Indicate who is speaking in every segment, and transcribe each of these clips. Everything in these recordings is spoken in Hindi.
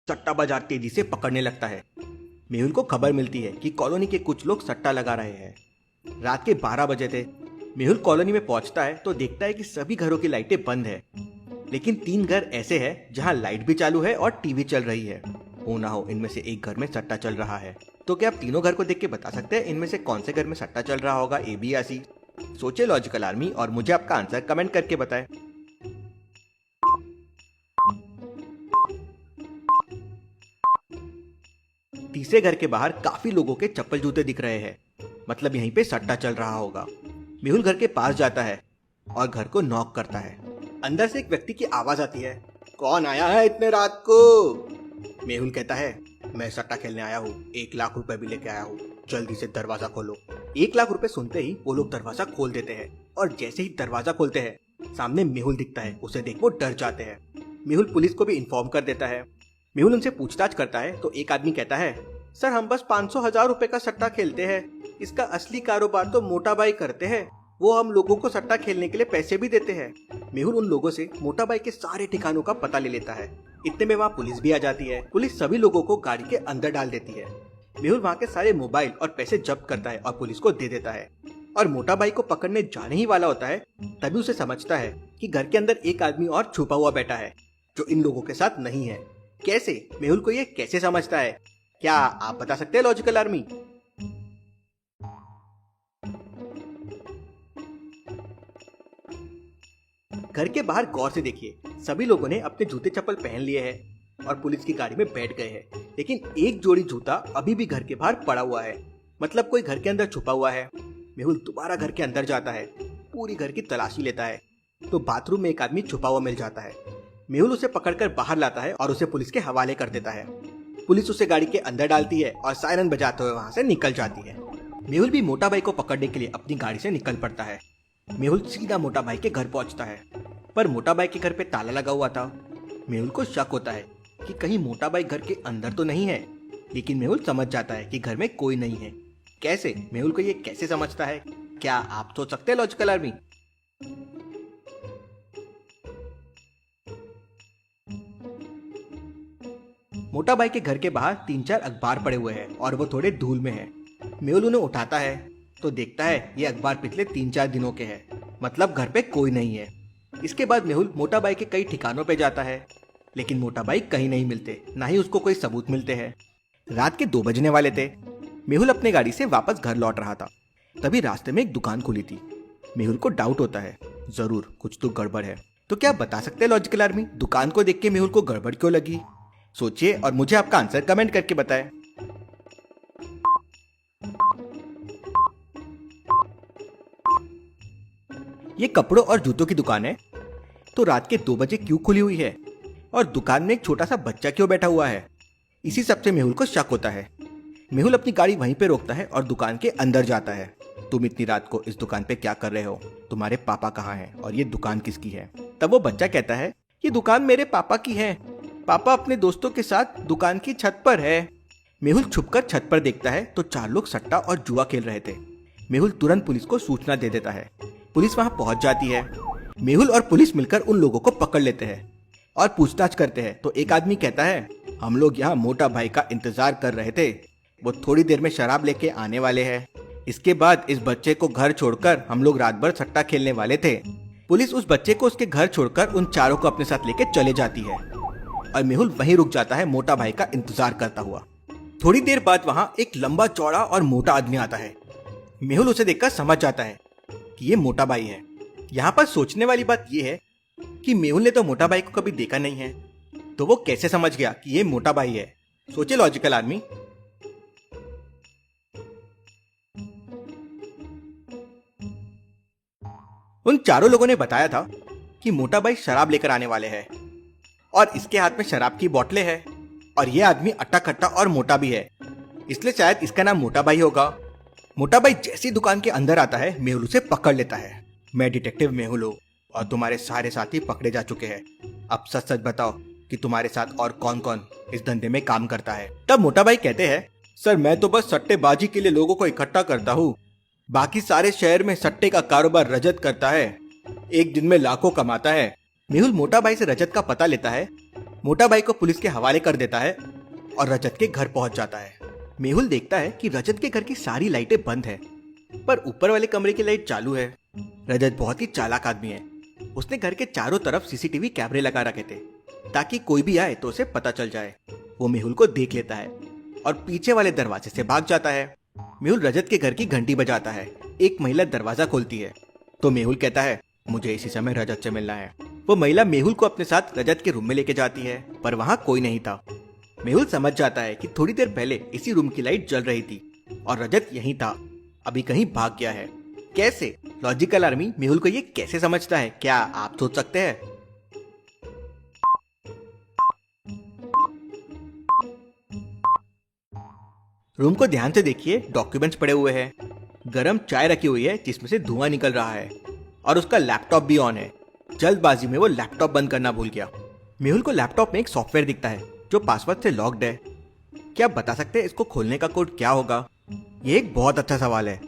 Speaker 1: सट्टाबाजार तेजी से पकड़ने लगता है। मेहुल को खबर मिलती है कि कॉलोनी के कुछ लोग सट्टा लगा रहे हैं। रात के 12 बजे थे। मेहुल कॉलोनी में पहुंचता है तो देखता है कि सभी घरों की लाइटें बंद है, लेकिन 3 घर ऐसे हैं जहां लाइट भी चालू है और टीवी चल रही है। हो ना हो इनमें से एक घर में सट्टा चल रहा है। तो क्या आप तीनों घर को देख के बता सकते हैं इनमें से कौन से घर में सट्टा चल रहा होगा, ए बी या सी? सोचे लॉजिकल आर्मी और मुझे आपका आंसर कमेंट करके बताएं। तीसरे घर के बाहर काफी लोगों के चप्पल जूते दिख रहे हैं, मतलब यहीं पे सट्टा चल रहा होगा। मेहुल घर के पास जाता है और घर को नॉक करता है। अंदर से एक व्यक्ति की आवाज आती है, कौन आया है इतने रात को? मेहुल कहता है, मैं सट्टा खेलने आया हूँ, 1 लाख रुपए भी लेके आया हूँ, जल्दी से दरवाजा खोलो। 1 लाख रुपए सुनते ही वो लोग दरवाजा खोल देते हैं और जैसे ही दरवाजा खोलते हैं सामने मेहुल दिखता है। उसे देख वो डर जाते हैं। मेहुल पुलिस को भी इन्फॉर्म कर देता है। मेहुल उनसे पूछताछ करता है तो एक आदमी कहता है, सर हम बस 500,000 रुपए का सट्टा खेलते हैं, इसका असली कारोबार तो मोटा भाई करते हैं, वो हम लोगों को सट्टा खेलने के लिए पैसे भी देते हैं। मेहुल उन लोगों से मोटा भाई के सारे ठिकानों का पता ले लेता है। इतने में वहाँ पुलिस भी आ जाती है। पुलिस सभी लोगों को गाड़ी के अंदर डाल देती है। मेहुल वहाँ के सारे मोबाइल और पैसे जब्त करता है और पुलिस को दे देता है। और मोटा भाई को पकड़ने जाने ही वाला होता है, तभी उसे समझता है कि घर के अंदर एक आदमी और छुपा हुआ बैठा है जो इन लोगों के साथ नहीं है। कैसे? मेहुल को ये कैसे समझता है? क्या आप बता सकते हैं लॉजिकल आर्मी? घर के बाहर गौर से देखिए, सभी लोगों ने अपने जूते चप्पल पहन लिए हैं और पुलिस की गाड़ी में बैठ गए हैं, लेकिन एक जोड़ी जूता अभी भी घर के बाहर पड़ा हुआ है, मतलब कोई घर के अंदर छुपा हुआ है। मेहुल दोबारा घर के अंदर जाता है, पूरी घर की तलाशी लेता है तो बाथरूम में एक आदमी छुपा हुआ मिल जाता है। मेहुल उसे पकड़कर बाहर लाता है और उसे पुलिस के हवाले कर देता है। पुलिस उसे गाड़ी के अंदर डालती है और सायरन बजाते हुए वहां से निकल जाती है। मेहुल भी मोटा भाई को पकड़ने के लिए अपनी गाड़ी से निकल पड़ता है। मेहुल सीधा मोटा भाई के घर पहुंचता है, पर मोटा भाई के घर पे ताला लगा हुआ था। मेहुल को शक होता है कि कहीं मोटा भाई घर के अंदर तो नहीं है, लेकिन मेहुल समझ जाता है कि घर में कोई नहीं है। कैसे? मेहुल को ये कैसे समझता है? क्या आप सोच सकते हैं लॉजिकल आर्मी? मोटा भाई के घर के बाहर 3-4 अखबार पड़े हुए हैं और वो थोड़े धूल में हैं। मेहुल उन्हें उठाता है तो देखता है ये अखबार पिछले 3-4 दिनों के हैं, मतलब घर पे कोई नहीं है। इसके बाद मेहुल मोटा भाई के कई ठिकानों पे जाता है, लेकिन मोटा भाई कहीं नहीं मिलते, ना ही उसको कोई सबूत मिलते हैं। रात के 2 बजने वाले थे। मेहुल अपने गाड़ी से वापस घर लौट रहा था, तभी रास्ते में एक दुकान खुली थी। मेहुल को डाउट होता है, जरूर कुछ तो गड़बड़ है। तो क्या आप बता सकते हैं लॉजिकल आर्मी, दुकान को देख के मेहुल को गड़बड़ क्यों लगी? सोचिए और मुझे आपका आंसर कमेंट करके बताएं। ये कपड़ों और जूतों की दुकान है, तो रात के 2 बजे क्यों खुली हुई है? और दुकान में एक छोटा सा बच्चा क्यों बैठा हुआ है? इसी सब से मेहुल को शक होता है। मेहुल अपनी गाड़ी वहीं पे रोकता है और दुकान के अंदर जाता है। तुम इतनी रात को इस दुकान पे क्या कर रहे हो? तुम्हारे पापा कहाँ हैं और ये दुकान किसकी है? तब वो बच्चा कहता है, ये दुकान मेरे पापा की है, पापा अपने दोस्तों के साथ दुकान की छत पर है। मेहुल छुपकर छत पर देखता है तो 4 लोग सट्टा और जुआ खेल रहे थे। मेहुल तुरंत पुलिस को सूचना दे देता है। पुलिस वहां पहुंच जाती है। मेहुल और पुलिस मिलकर उन लोगों को पकड़ लेते हैं और पूछताछ करते हैं तो एक आदमी कहता है, हम लोग यहाँ मोटा भाई का इंतजार कर रहे थे, वो थोड़ी देर में शराब लेके आने वाले हैं। इसके बाद इस बच्चे को घर छोड़कर हम लोग रात भर सट्टा खेलने वाले थे। पुलिस उस बच्चे को उसके घर छोड़कर उन चारों को अपने साथ लेके चले जाती है और मेहुल वहीं रुक जाता है मोटा भाई का इंतजार करता हुआ। थोड़ी देर बाद वहाँ एक लंबा चौड़ा और मोटा आदमी आता है। मेहुल उसे देखकर समझ जाता है कि ये मोटा भाई है। यहाँ पर सोचने वाली बात ये है कि मेहुल ने तो मोटा भाई को कभी देखा नहीं है, तो वो कैसे समझ गया कि ये मोटा भाई है? सोचे लॉजिकल आर्मी। उन चारों लोगों ने बताया था कि मोटा भाई शराब लेकर आने वाले हैं और इसके हाथ में शराब की बोतलें हैं और ये आदमी अट्टा कट्टा और मोटा भी है, इसलिए शायद इसका नाम मोटा भाई होगा। मोटा भाई जैसी दुकान के अंदर आता है मेहुल उसे पकड़ लेता है। मैं डिटेक्टिव मेहुल हूँ और तुम्हारे सारे साथी पकड़े जा चुके हैं। अब सच सच बताओ कि तुम्हारे साथ और कौन कौन इस धंधे में काम करता है? तब मोटा भाई कहते हैं, सर मैं तो बस सट्टेबाजी के लिए लोगों को इकट्ठा करता हूँ, बाकी सारे शहर में सट्टे का कारोबार रजत करता है, एक दिन में लाखों कमाता है। मेहुल मोटा भाई से रजत का पता लेता है मोटा भाई को पुलिस के हवाले कर देता है और रजत के घर पहुंच जाता है। मेहुल देखता है कि रजत के घर की सारी लाइटें बंद है, पर ऊपर वाले कमरे की लाइट चालू है। रजत बहुत ही चालाक आदमी है। उसने घर के चारों तरफ सीसीटीवी कैमरे लगा रखे थे ताकि कोई भी आए तो उसे पता चल जाए। वो मेहुल को देख लेता है और पीछे वाले दरवाजे से भाग जाता है। मेहुल रजत के घर की घंटी बजाता है। एक महिला दरवाजा खोलती है तो मेहुल कहता है, मुझे इसी समय रजत से मिलना है। वो महिला मेहुल को अपने साथ रजत के रूम में लेके जाती है, पर वहाँ कोई नहीं था। मेहुल समझ जाता है कि थोड़ी देर पहले इसी रूम की लाइट जल रही थी और रजत यहीं था, अभी कहीं भाग गया है। कैसे? लॉजिकल आर्मी मेहुल को ये कैसे समझता है, क्या आप सोच सकते हैं? रूम को ध्यान से देखिए। डॉक्यूमेंट्स पड़े हुए हैं, गरम चाय रखी हुई है जिसमें से धुआं निकल रहा है और उसका लैपटॉप भी ऑन है। जल्दबाजी में वो लैपटॉप बंद करना भूल गया। मेहुल को लैपटॉप में एक सॉफ्टवेयर दिखता है जो पासवर्ड से लॉक्ड है। क्या आप बता सकते हैं इसको खोलने का कोड क्या होगा? ये एक बहुत अच्छा सवाल है,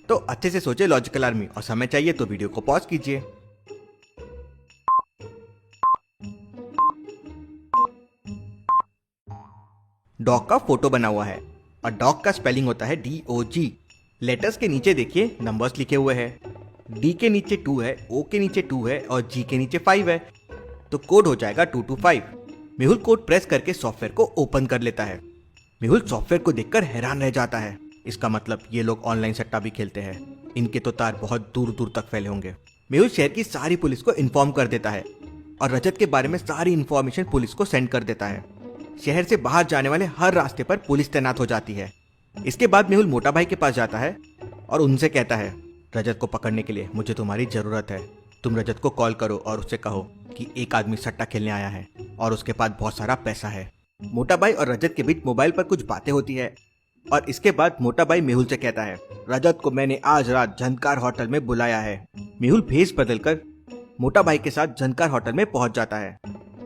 Speaker 1: तो अच्छे से सोचे लॉजिकल आर्मी, और समय चाहिए तो वीडियो को पॉज कीजिए। डॉग का फोटो बना हुआ है और डॉग का स्पेलिंग होता है DOG। लेटर्स के नीचे देखिए नंबर्स लिखे हुए हैं। D के नीचे 2 है, O के नीचे 2 है और G के नीचे 5 है, तो कोड हो जाएगा 225। मेहुल कोड प्रेस करके सॉफ्टवेयर को ओपन कर लेता है। मेहुल सॉफ्टवेयर को देखकर हैरान रह जाता है। इसका मतलब ये लोग ऑनलाइन सट्टा भी खेलते हैं। इनके तो तार बहुत दूर दूर तक फैले होंगे। मेहुल शहर की सारी पुलिस को इन्फॉर्म कर देता है और रजत के बारे में सारी इन्फॉर्मेशन पुलिस को सेंड कर देता है। शहर से बाहर जाने वाले हर रास्ते पर पुलिस तैनात हो जाती है। इसके बाद मेहुल मोटा भाई के पास जाता है और उनसे कहता है, रजत को पकड़ने के लिए मुझे तुम्हारी जरूरत है। तुम रजत को कॉल करो और उससे कहो कि एक आदमी सट्टा खेलने आया है और उसके पास बहुत सारा पैसा है। मोटा भाई और रजत के बीच मोबाइल पर कुछ बातें होती है और इसके बाद मोटा भाई मेहुल से कहता है, रजत को मैंने आज रात झनकार होटल में बुलाया है। मेहुल भेष बदलकर मोटा भाई के साथ झनकार होटल में पहुंच जाता है।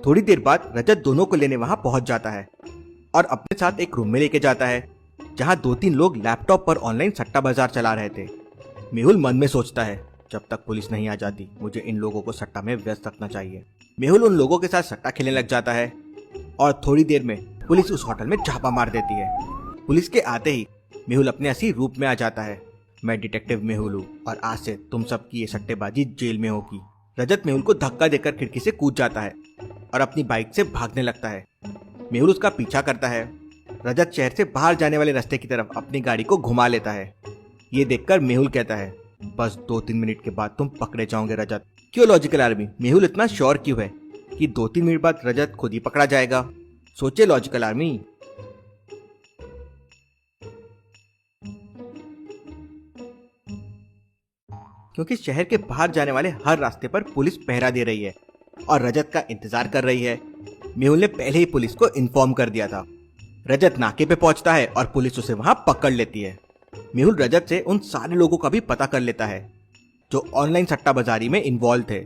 Speaker 1: थोड़ी देर बाद रजत दोनों को लेने वहां पहुंच जाता है और अपने साथ एक रूम में लेके जाता है जहां 2-3 लोग लैपटॉप पर ऑनलाइन सट्टा बाजार चला रहे थे। मेहुल मन में सोचता है, जब तक पुलिस नहीं आ जाती मुझे इन लोगों को सट्टा में व्यस्त रखना चाहिए। मेहुल उन लोगों के साथ सट्टा खेलने लग जाता है और थोड़ी देर में पुलिस उस होटल में छापा मार देती है। पुलिस के आते ही मेहुल अपने असली रूप में आ जाता है। मैं डिटेक्टिव मेहुल हूँ और आज से तुम सबकी ये सट्टेबाजी जेल में होगी। रजत मेहुल को धक्का देकर खिड़की से कूद जाता है और अपनी बाइक से भागने लगता है। मेहुल उसका पीछा करता है। रजत शहर से बाहर जाने वाले रास्ते की तरफ अपनी गाड़ी को घुमा लेता है। ये देखकर मेहुल कहता है, बस 2-3 मिनट के बाद तुम पकड़े जाओगे रजत। क्यों लॉजिकल आर्मी, मेहुल इतना श्योर क्यों है कि 2-3 मिनट बाद रजत खुद ही पकड़ा जाएगा? सोचे लॉजिकल आर्मी। क्योंकि शहर के बाहर जाने वाले हर रास्ते पर पुलिस पहरा दे रही है और रजत का इंतजार कर रही है। मेहुल ने पहले ही पुलिस को इन्फॉर्म कर दिया था। रजत नाके पे पहुंचता है और पुलिस उसे वहां पकड़ लेती है। मेहुल रजत से उन सारे लोगों का भी पता कर लेता है जो ऑनलाइन सट्टा बाजारी में इन्वॉल्व थे